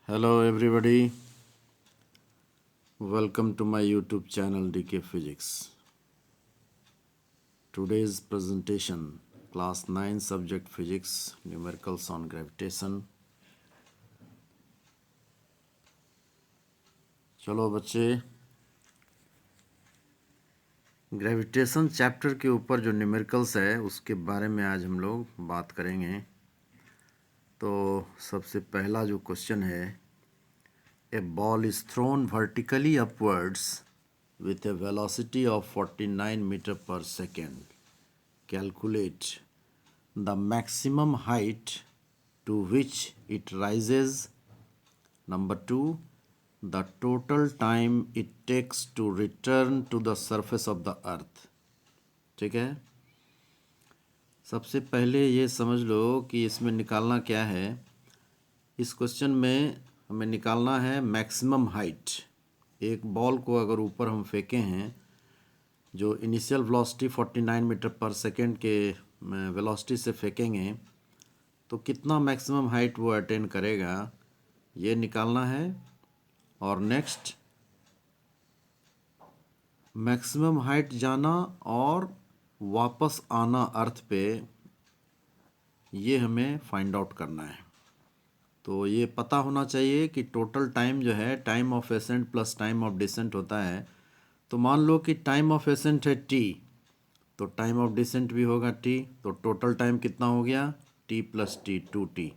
Hello everybody, welcome to my YouTube channel DK Physics. Today's presentation, class 9 subject physics, numericals on gravitation. चलो बच्चे, gravitation chapter के ऊपर जो numericals है उसके बारे में आज हम लोग बात करेंगे। तो सबसे पहला जो क्वेश्चन है, A ball is thrown vertically upwards with a velocity of 49 meter per second. Calculate the maximum height to which it rises. Number 2, the total time it takes to return to the surface of the earth. ठीक है, सबसे पहले ये समझ लो कि इसमें निकालना क्या है। इस क्वेश्चन में हमें निकालना है मैक्सिमम हाइट। एक बॉल को अगर ऊपर हम फेंके हैं, जो initial velocity 49 metre per second के वेलोसिटी से फेंकेंगे तो कितना मैक्सिमम हाइट वो अटेन करेगा, ये निकालना है। और नेक्स्ट, मैक्सिमम हाइट जाना और वापस आना अर्थ पे, ये हमें फाइंड आउट करना है। तो ये पता होना चाहिए कि टोटल टाइम जो है, time of ascent plus time of descent होता है। तो मान लो कि टाइम ऑफ एसेंट है t, तो टाइम ऑफ डिसेंट भी होगा t, तो टोटल टाइम कितना हो गया, t प्लस टी 2t।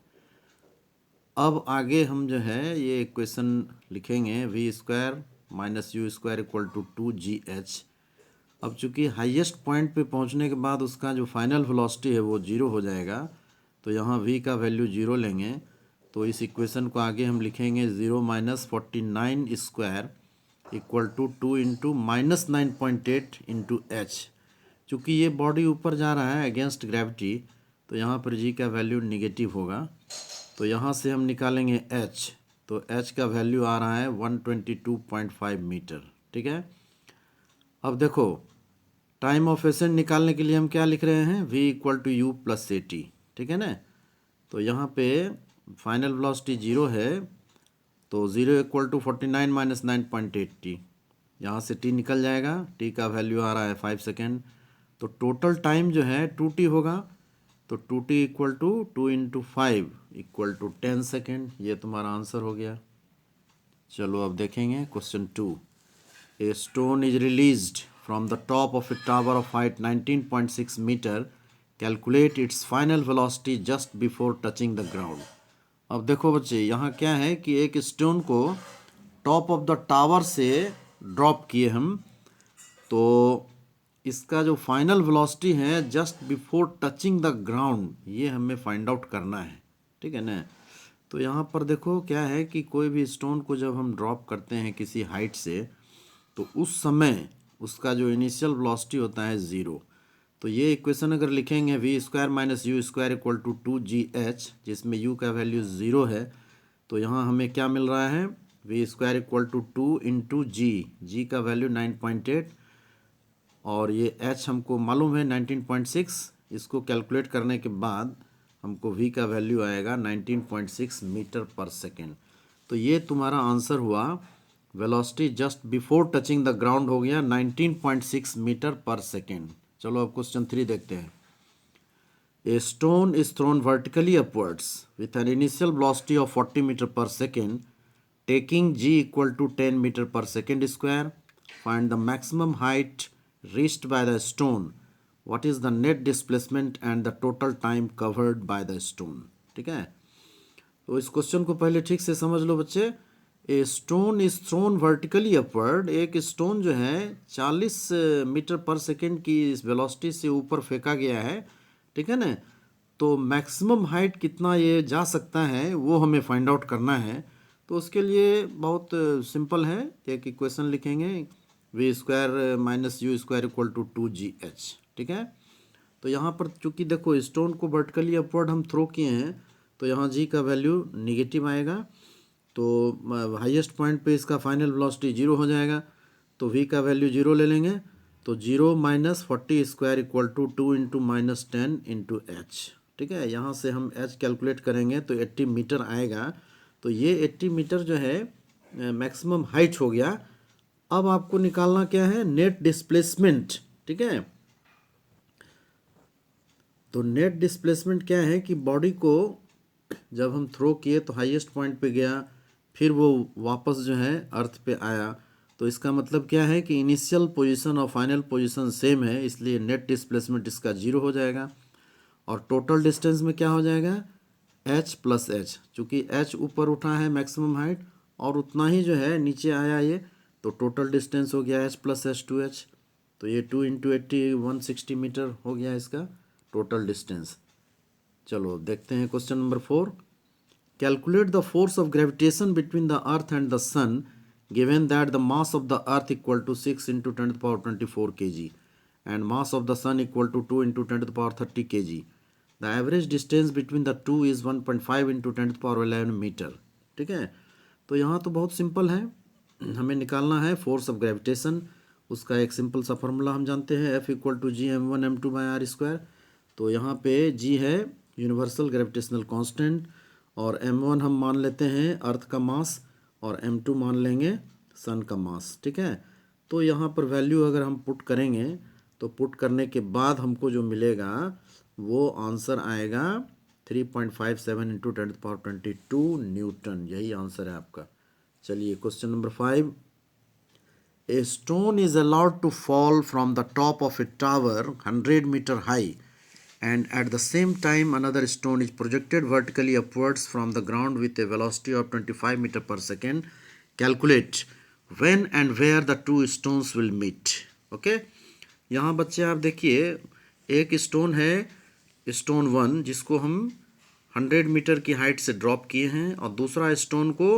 अब आगे हम जो है ये इक्वेशन लिखेंगे, v square minus u square equal to 2gh। अब चूंकि हाईएस्ट पॉइंट पे पहुंचने के बाद उसका जो फाइनल वेलोसिटी है वो जीरो हो जाएगा, तो यहाँ v का वैल्यू जीरो लेंगे। तो इस इक्वेशन को आगे हम लिखेंगे 0 minus 49 square equal to 2 into minus 9.8 into h. चूँकि ये बॉडी ऊपर जा रहा है अगेंस्ट ग्रेविटी, तो यहाँ पर g का वैल्यू निगेटिव होगा। तो यहाँ से हम निकालेंगे h, तो h का वैल्यू आ रहा है 122.5 मीटर। ठीक है, अब देखो टाइम ऑफ एसेंट निकालने के लिए हम क्या लिख रहे हैं, v equal to u plus a t. ठीक है ना, तो यहाँ पे फाइनल वेलोसिटी जीरो है, तो 0 इक्वल टू 49 माइनस 9.8t, यहाँ से t निकल जाएगा, t का वैल्यू आ रहा है 5 सेकेंड। तो टोटल टाइम जो है 2t होगा, तो 2t equal to 2 into 5 equal to 10 second. ये तुम्हारा आंसर हो गया। चलो अब देखेंगे question 2। A stone is released from the top of a tower of height 19.6 meter. Calculate its final velocity just before touching the ground. अब देखो बच्चे, यहाँ क्या है कि एक स्टोन को टॉप ऑफ द टावर से ड्रॉप किए हम, तो इसका जो फाइनल वेलोसिटी है just before touching the ground, ये हमें फाइंड आउट करना है। ठीक है ना, तो यहाँ पर देखो क्या है कि कोई भी स्टोन को जब हम ड्रॉप करते हैं किसी हाइट से, तो उस समय उसका जो इनिशियल वेलोसिटी होता है ज़ीरो। तो ये इक्वेशन अगर लिखेंगे v square minus u square equal to 2gh, जिसमें u का वैल्यू ज़ीरो है, तो यहाँ हमें क्या मिल रहा है, v square equal to 2 into g का वैल्यू 9.8 और ये h हमको मालूम है 19.6। इसको कैलकुलेट करने के बाद हमको v का वैल्यू आएगा 19.6 मीटर पर सेकेंड। तो ये तुम्हारा आंसर हुआ। Velocity just before touching the ground हो गया 19.6 मीटर पर सेकेंड। चलो अब क्वेश्चन 3 देखते हैं। A stone is thrown vertically upwards with an initial velocity of 40 metre per second, taking g equal to 10 metre per second square. Find the maximum height reached by the stone, what is the net displacement and the total time covered by the stone. ठीक है, तो इस question को पहले ठीक से समझ लो बच्चे। ए stone is thrown vertically upward, एक स्टोन जो है 40 मीटर पर सेकेंड की इस वेलोसिटी से ऊपर फेंका गया है। ठीक है ना, तो मैक्सिमम हाइट कितना ये जा सकता है वो हमें फाइंड आउट करना है। तो उसके लिए बहुत सिंपल है, एक इक्वेशन लिखेंगे, v square minus u square equal to 2gh। ठीक है, तो यहाँ पर चूंकि देखो स्टोन को वर्टिकली अपवर्ड हम थ्रो किए हैं, तो यहाँ g का वैल्यू निगेटिव आएगा, तो हाईएस्ट पॉइंट पे इसका फाइनल वेलोसिटी जीरो हो जाएगा, तो v का वैल्यू जीरो ले लेंगे। तो 0 minus 40 square equal to 2 into minus 10 into h. ठीक है, यहाँ से हम h कैलकुलेट करेंगे तो 80 मीटर आएगा। तो तो ये 80 मीटर जो है मैक्सिमम हाइट हो गया। अब आपको निकालना क्या है, नेट डिस्प्लेसमेंट, ठीक है। तो नेट डिस्प्लेसमेंट क्या है कि बॉडी को जब हम थ्रो किए तो हाईएस्ट पॉइंट पे गया, फिर वो वापस जो है अर्थ पे आया, तो इसका मतलब क्या है कि इनिशियल पोजीशन और फाइनल पोजीशन सेम है, इसलिए नेट डिस्प्लेसमेंट इसका 0 हो जाएगा। और टोटल डिस्टेंस में क्या हो जाएगा, h प्लस एच, चूँकि h ऊपर उठा है मैक्सिमम हाइट और उतना ही जो है नीचे आया ये, तो टोटल डिस्टेंस हो गया h प्लस एच 2h। तो ये 2 इंटू 80 160 मीटर हो गया इसका टोटल डिस्टेंस। चलो देखते हैं question number 4। Calculate the force of gravitation between the earth and the sun given that the mass of the earth equal to 6 into 10⁻24 kg and mass of the sun equal to 2 into 10⁻30 kg. The average distance between the two is 1.5 into 10⁻11 metre, ठीक है। तो यहाँ तो बहुत simple है, हमें निकालना है फोर्स ऑफ ग्रेविटेशन। उसका एक सिंपल सा फार्मूला हम जानते हैं, F equal to ji m1m2/r²। तो यहाँ पे G है यूनिवर्सल ग्रेविटेशनल कांस्टेंट, और m1 हम मान लेते हैं अर्थ का मास, और m2 मान लेंगे सन का मास, ठीक है। तो यहाँ पर वैल्यू अगर हम पुट करेंगे तो पुट करने के बाद हमको जो मिलेगा वो आंसर आएगा 3.57 इंटू 10⁻22 न्यूटन, यही आंसर है आपका। चलिए question number 5। A stone is allowed to fall from the top of a tower 100 metre high and at the same time another stone is projected vertically upwards from the ground with a velocity of 25 meter per second. Calculate when and where the two stones will meet. Okay, यहाँ बच्चे आप देखिए, एक stone है stone 1 जिसको हम 100 metre की height से ड्रॉप किए हैं, और दूसरा स्टोन को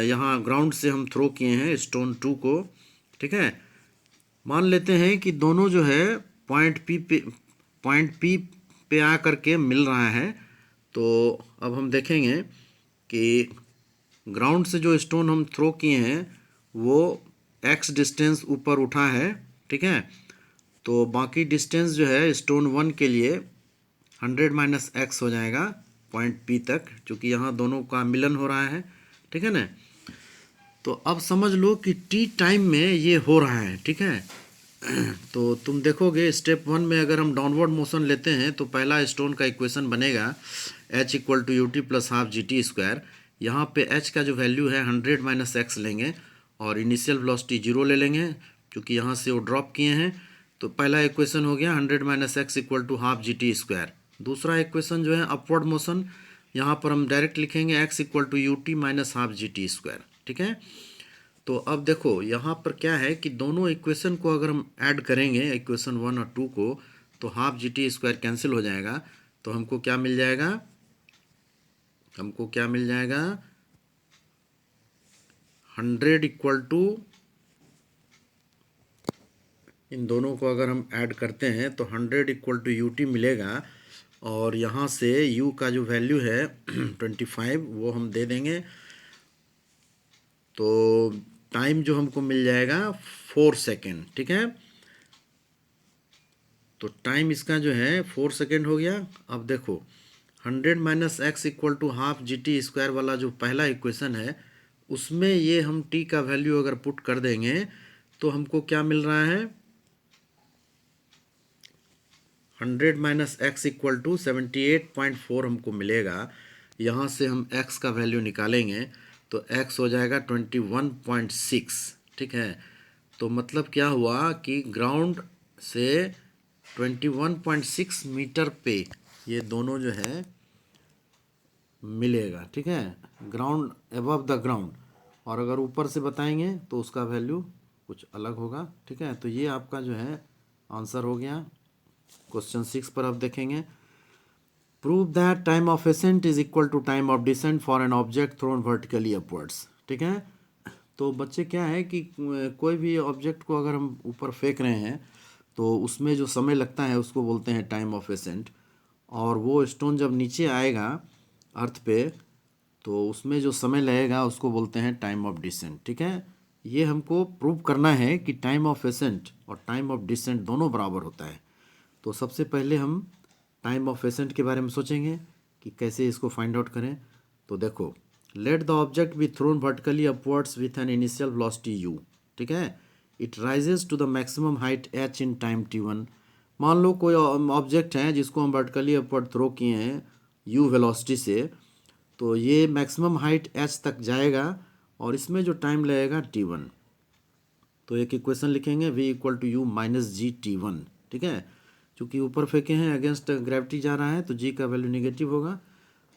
यहाँ ग्राउंड से हम थ्रो किए हैं स्टोन 2 को, ठीक है। मान लेते हैं कि दोनों जो है पॉइंट पी पे आ करके मिल रहा है। तो अब हम देखेंगे कि ग्राउंड से जो स्टोन हम थ्रो किए हैं वो x डिस्टेंस ऊपर उठा है, ठीक है। तो बाकी डिस्टेंस जो है स्टोन 1 के लिए 100 माइनस x हो जाएगा पॉइंट P तक, क्योंकि यहाँ दोनों का मिलन हो रहा है, ठीक है ना। तो अब समझ लो कि t टाइम में ये हो रहा है, ठीक है। तो तुम देखोगे स्टेप 1 में अगर हम डाउनवर्ड मोशन लेते हैं तो पहला स्टोन का इक्वेशन बनेगा h equal to ut plus half GT²। यहाँ पे h का जो वैल्यू है 100 माइनस x लेंगे और इनिशियल वेलोसिटी 0 ले लेंगे, क्योंकि यहाँ से वो ड्रॉप किए हैं। तो पहला इक्वेशन हो गया 100 minus x equal to half GT²। दूसरा इक्वेशन जो है अपवर्ड मोशन, यहाँ पर हम डायरेक्ट लिखेंगे x equal to ut minus half GT², ठीक है। तो अब देखो यहाँ पर क्या है कि दोनों इक्वेशन को अगर हम ऐड करेंगे इक्वेशन 1 और 2 को, तो हाफ GT² कैंसिल हो जाएगा। तो हमको क्या मिल जाएगा, हमको क्या मिल जाएगा 100 इक्वल टू, इन दोनों को अगर हम ऐड करते हैं तो 100 इक्वल टू ut मिलेगा, और यहाँ से u का जो वैल्यू है 25 वो हम दे देंगे। तो टाइम जो हमको मिल जाएगा 4 सेकेंड, ठीक है। तो टाइम इसका जो है 4 सेकेंड हो गया। अब देखो 100 minus x equal to half GT² वाला जो पहला इक्वेशन है उसमें ये हम t का वैल्यू अगर पुट कर देंगे तो हमको क्या मिल रहा है 100 माइनस x इक्वल टू 78.4 हमको मिलेगा। यहाँ से हम x का वैल्यू निकालेंगे तो x हो जाएगा 21.6, ठीक है। तो मतलब क्या हुआ कि ग्राउंड से 21.6 मीटर पे ये दोनों जो है मिलेगा, ठीक है, ग्राउंड अबव द ग्राउंड। और अगर ऊपर से बताएंगे तो उसका वैल्यू कुछ अलग होगा, ठीक है। तो ये आपका जो है आंसर हो गया। क्वेश्चन 6 पर आप देखेंगे, prove that time of ascent is equal to time of descent for an object thrown vertically upwards, ठीक है। तो बच्चे क्या है कि कोई भी ऑब्जेक्ट को अगर हम ऊपर फेंक रहे हैं तो उसमें जो समय लगता है उसको बोलते हैं टाइम ऑफ एसेंट, और वो स्टोन जब नीचे आएगा अर्थ पे तो उसमें जो समय लगेगा उसको बोलते हैं टाइम ऑफ डिसेंट, ठीक है। ये हमको प्रूव करना है कि टाइम ऑफ एसेंट और टाइम ऑफ डिसेंट दोनों बराबर होता है। तो सबसे पहले हम टाइम ऑफ एसेंट के बारे में सोचेंगे कि कैसे इसको फाइंड आउट करें। तो देखो let the object be thrown vertically upwards with an initial velocity u, ठीक है, it rises to the maximum height h in time t1। मान लो कोई ऑब्जेक्ट है जिसको हम वर्टिकली अपवर्ड थ्रो किए हैं u वेलोसिटी से, तो ये मैक्सिमम हाइट h तक जाएगा और इसमें जो टाइम लगेगा t1। तो एक इक्वेशन लिखेंगे v equal to u minus g t1, ठीक है। चूँकि ऊपर फेंके हैं, अगेंस्ट ग्रेविटी जा रहा है, तो g का वैल्यू नेगेटिव होगा,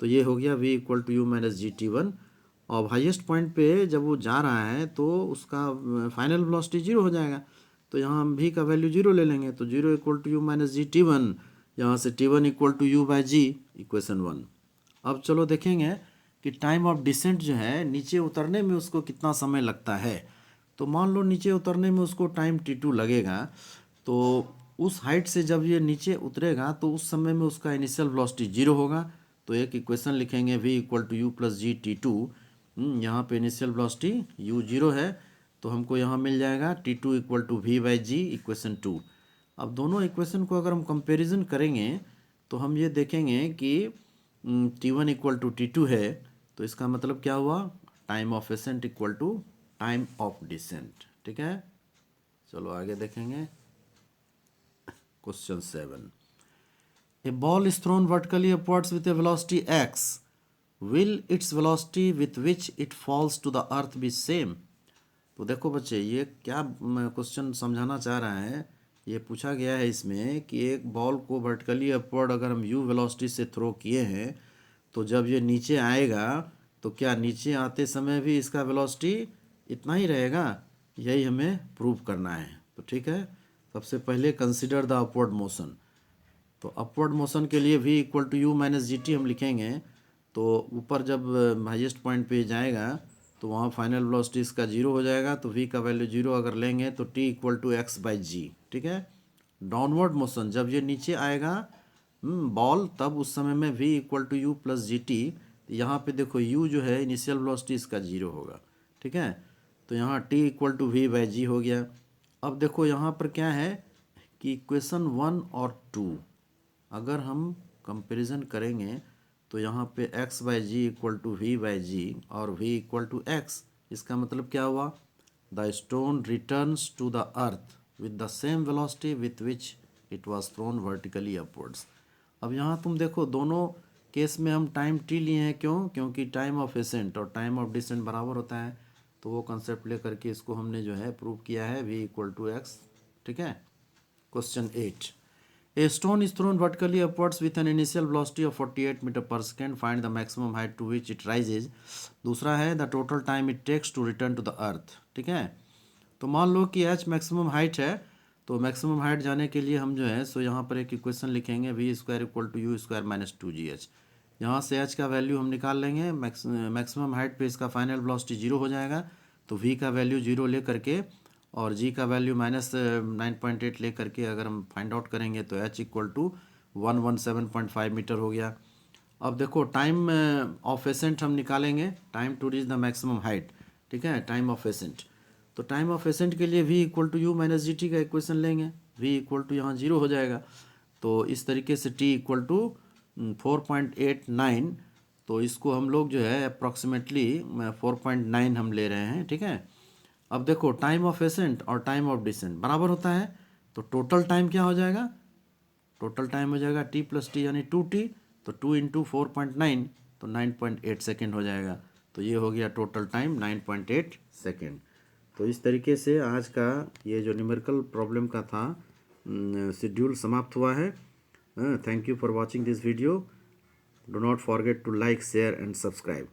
तो ये हो गया v equal to u minus g t1। और हाईएस्ट पॉइंट पे जब वो जा रहा है तो उसका फाइनल वेलोसिटी जीरो हो जाएगा, तो यहाँ हम v का वैल्यू जीरो ले लेंगे, तो zero equal to u minus g t1, यहाँ से t1 equal to u by g, equation 1। अब चलो देखेंगे कि टाइम ऑफ डिसेंट जो है नीचे उतरने में उसको कितना समय लगता है। तो मान लो नीचे उतरने में उसको टाइम t2 लगेगा, तो उस हाइट से जब ये नीचे उतरेगा तो उस समय में उसका इनिशियल वेलोसिटी जीरो होगा। तो एक इक्वेशन लिखेंगे v equal to u plus g t2, यहाँ पे इनिशियल वेलोसिटी u जीरो है, तो हमको यहाँ मिल जाएगा t2 equal to v by g, equation 2। अब दोनों इक्वेशन को अगर हम कंपैरिजन करेंगे तो हम ये देखेंगे कि t1 इक्वल टू t2 है, तो इसका मतलब क्या हुआ, time of ascent equal to time of descent, ठीक है। चलो आगे देखेंगे question 7। A ball is thrown vertically upwards with a velocity x, will its velocity with which it falls to the earth be same. तो देखो बच्चे, ये क्या क्वेश्चन समझाना चाह रहा है, ये पूछा गया है इसमें कि एक बॉल को वर्टिकली अपवर्ड अगर हम u वेलोसिटी से थ्रो किए हैं, तो जब ये नीचे आएगा तो क्या नीचे आते समय भी इसका वेलोसिटी इतना ही रहेगा, यही हमें प्रूव करना है। तो ठीक है, सबसे पहले कंसिडर द अपवर्ड मोशन। तो अपवर्ड मोशन के लिए v equal to u minus g t हम लिखेंगे, तो ऊपर जब हाईएस्ट पॉइंट पे जाएगा तो वहाँ फाइनल वेलोसिटी इसका जीरो हो जाएगा, तो v का वैल्यू जीरो अगर लेंगे तो t equal to x by g, ठीक है। डाउनवर्ड मोशन, जब ये नीचे आएगा बॉल, तब उस समय में v equal to u plus g t, यहाँ पर देखो u जो है इनिशियल वेलोसिटी इसका जीरो होगा, ठीक है, तो यहाँ t equal to v by g हो गया। अब देखो यहाँ पर क्या है कि इक्वेशन 1 और 2 अगर हम कंपैरिजन करेंगे तो यहाँ पे x by g equal to v by g और v इक्वल टू x, इसका मतलब क्या हुआ, the stone returns to the earth with the same velocity with which it was thrown vertically upwards. अब यहाँ तुम देखो दोनों केस में हम टाइम t लिए हैं, क्यों, क्योंकि टाइम ऑफ एसेंट और टाइम ऑफ डिसेंट बराबर होता है, तो वो कंसेप्ट लेकर के इसको हमने जो है प्रूव किया है v इक्वल टू एक्स, ठीक है। Question 8, a stone is thrown vertically upwards with an initial velocity of 48 metre per second, find the maximum height to which it rises. दूसरा है the total time it takes to return to the earth, ठीक है। तो मान लो कि h maximum height है, तो मैक्सिमम हाइट जाने के लिए हम जो है सो यहाँ पर एक इक्वेशन लिखेंगे v square equal to u square minus 2gh। यहाँ से h का वैल्यू हम निकाल लेंगे, मैक्सिमम हाइट पे इसका फाइनल वेलोसिटी जीरो हो जाएगा, तो v का वैल्यू जीरो ले करके और g का वैल्यू माइनस 9.8 ले करके अगर हम फाइंड आउट करेंगे तो h इक्वल टू 117.5 मीटर हो गया। अब देखो टाइम ऑफ एसेंट हम निकालेंगे, time to reach the maximum height, ठीक है, टाइम ऑफ एसेंट। तो टाइम ऑफ एसेंट के लिए v equal to u minus g t का इक्वेशन लेंगे, v इक्वल टू यहाँ जीरो हो जाएगा, तो इस तरीके से t इक्वल टू 4.89, तो इसको हम लोग जो है अप्रॉक्सीमेटली 4.9 हम ले रहे हैं, ठीक है। अब देखो टाइम ऑफ एसेंट और टाइम ऑफ डिसेंट बराबर होता है, तो टोटल टाइम क्या हो जाएगा, टोटल टाइम हो जाएगा t प्लस टी यानी 2t, तो 2 इंटू 4.9 तो 9.8 सेकेंड हो जाएगा, तो ये हो गया टोटल टाइम 9.8 सेकेंड। तो इस तरीके से आज का ये जो न्यूमेरिकल प्रॉब्लम का था शेड्यूल समाप्त हुआ है। Thank you for watching this video, do not forget to like share and subscribe.